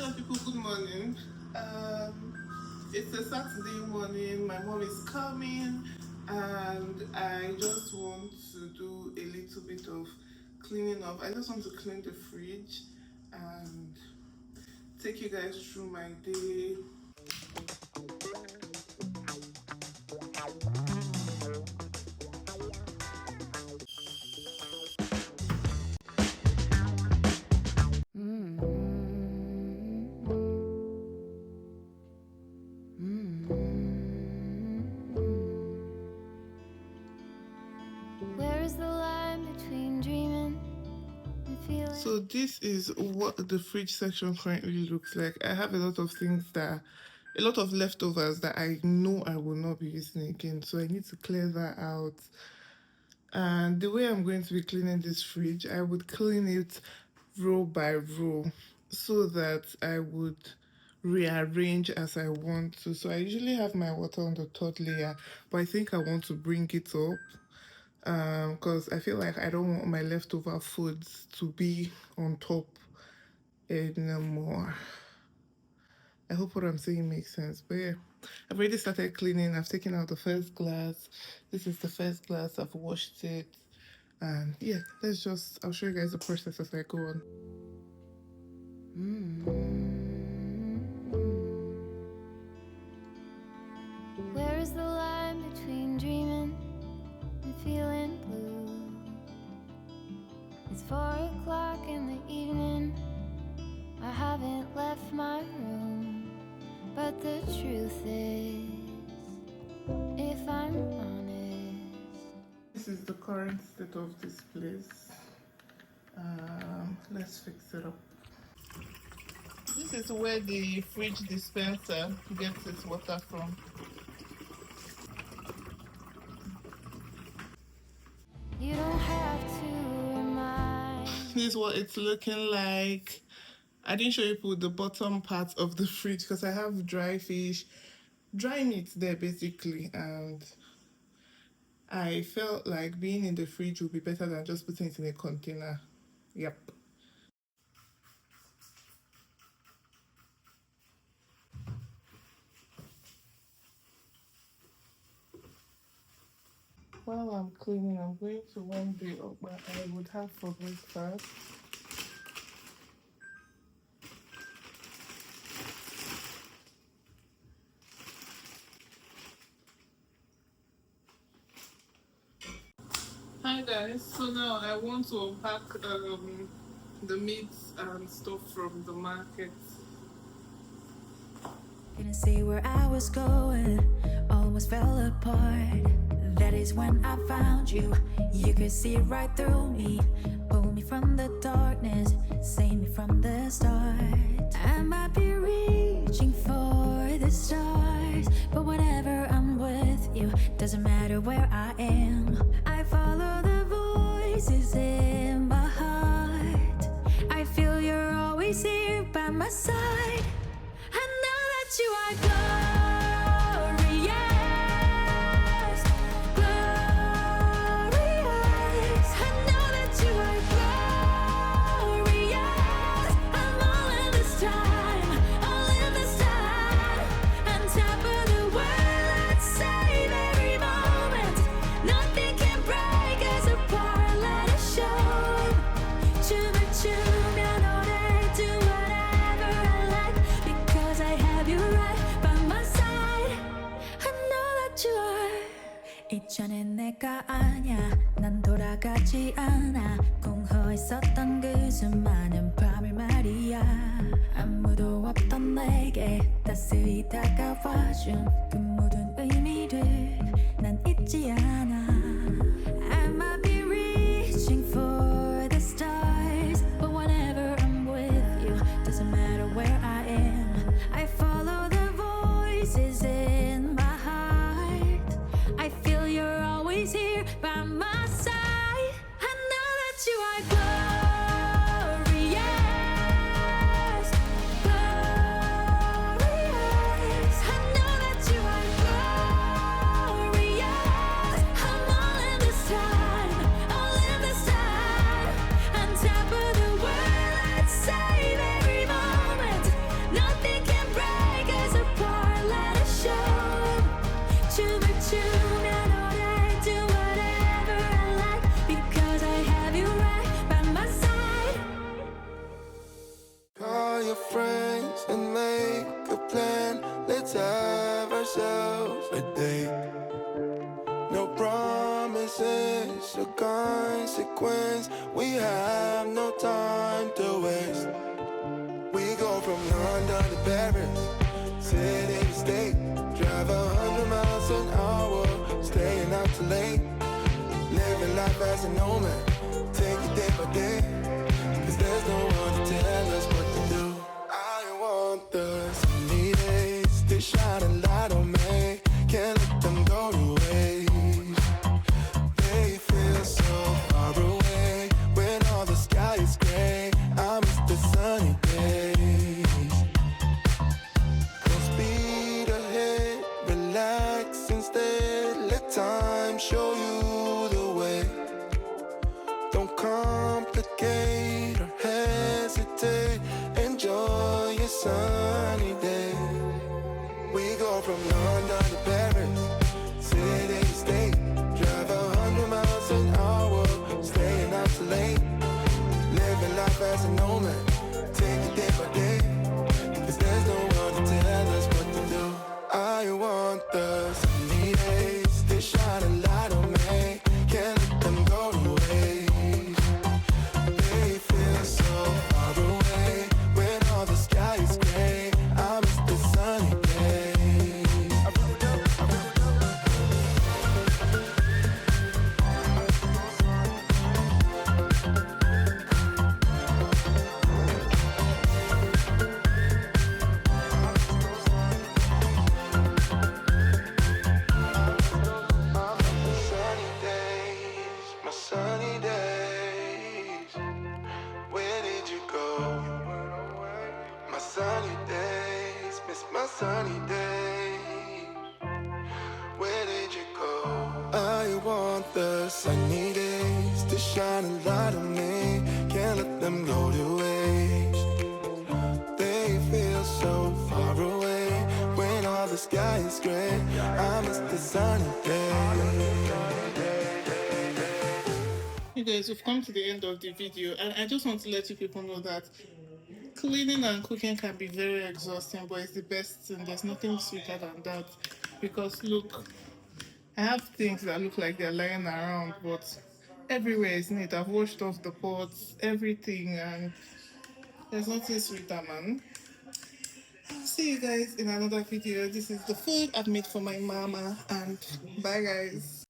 Hello people, good morning. It's a Saturday morning, my mom is coming and I just want to do a little bit of cleaning up. I just want to clean the fridge and take you guys through my day. So this is what the fridge section currently looks like. I have a lot of things a lot of leftovers that I know I will not be using again. So I need to clear that out. And the way I'm going to be cleaning this fridge, I would clean it row by row so that I would rearrange as I want to. So I usually have my water on the third layer, but I think I want to bring it up because I feel like I don't want my leftover foods to be on top anymore. I hope what I'm saying makes sense. But yeah, I've already started cleaning. I've taken out the first glass. This is the first glass. I've washed it. And yeah, I'll show you guys the process as I go on. Where is the line between dreaming and feeling blue? It's 4 o'clock in the evening. I haven't left my room, but the truth is, if I'm honest, this is the current state of this place. Let's fix it up. This is where the fridge dispenser gets its water from. You don't have to remind. This is what it's looking like. I didn't show you the bottom part of the fridge because I have dry fish, dry meat there basically, and I felt like being in the fridge would be better than just putting it in a container. Yep. While I'm cleaning, I'm going to warm the up what I would have for breakfast. Hi guys, so now I want to unpack the meats and stuff from the market. Didn't see where I was going, almost fell apart. That is when I found you. You could see right through me, pull me from the darkness, save me from the start. I might be reaching for the stars, but whenever I'm with you, doesn't matter where I am. I follow the voices in my heart. I feel you're always here by my side. I know that you are glorious, glorious. I know that you are glorious. I'm all in this time, all in this time. On top of the world, let's save every moment. Nothing can break us apart, let us show. 춤을 추며 노래 do whatever I like, because I have you right by my side. I know that you are. 이전엔 내가 아냐, 난 돌아가지 않아. 공허했었던 그 수많은 밤을 말이야. 아무도 없던 내게 따스히 다가와준 그 모든 의미를 난 잊지 않아. I might be reaching for the stars, but whenever I'm with you, doesn't matter where I am. I follow the voices in my heart. I feel you're always here by my side. I know that you are glorious, glorious. I know that you are glorious. I'm all in this time, all in this time. On top of the world, let's save every moment. ourselves a date. No promises or consequence. We have no time to waste. We go from London to Paris, city to state. Drive 100 miles an hour, staying out too late. Living life as a nomad, take it day by day. Cause there's no one to tell us what to do. I want the sunny days to shine a light on me. Can't let them go to waste. They feel so far away when all the sky is gray. I miss the sunny days. Go speed ahead, relax instead. Let time show you the way. Don't complicate or hesitate. Enjoy your sunny day. We go from London to Paris, city to state. Drive 100 miles an hour, staying out too late. Living life as a nomad, take it day by day. Cause there's no one to tell us what to do. I want the sunny days to shine a light on me. Can't let them go to waste. They feel so far away when all the sky is gray. I miss the sunny days. Sunny days, my sunny days. Where did you go? My sunny days, miss my sunny days. Where did you go? I want the sunny days to shine a light on me. Can't let them go to waste. They feel so far away when all the sky is gray. I miss the sunny days. You guys, we've come to the end of the video, and I just want to let you people know that cleaning and cooking can be very exhausting, but it's the best thing. There's nothing sweeter than that. Because look, I have things that look like they're lying around, but everywhere is neat. I've washed off the pots, everything, and there's nothing sweeter, man. I'll see you guys in another video. This is the food I've made for my mama, and bye, guys.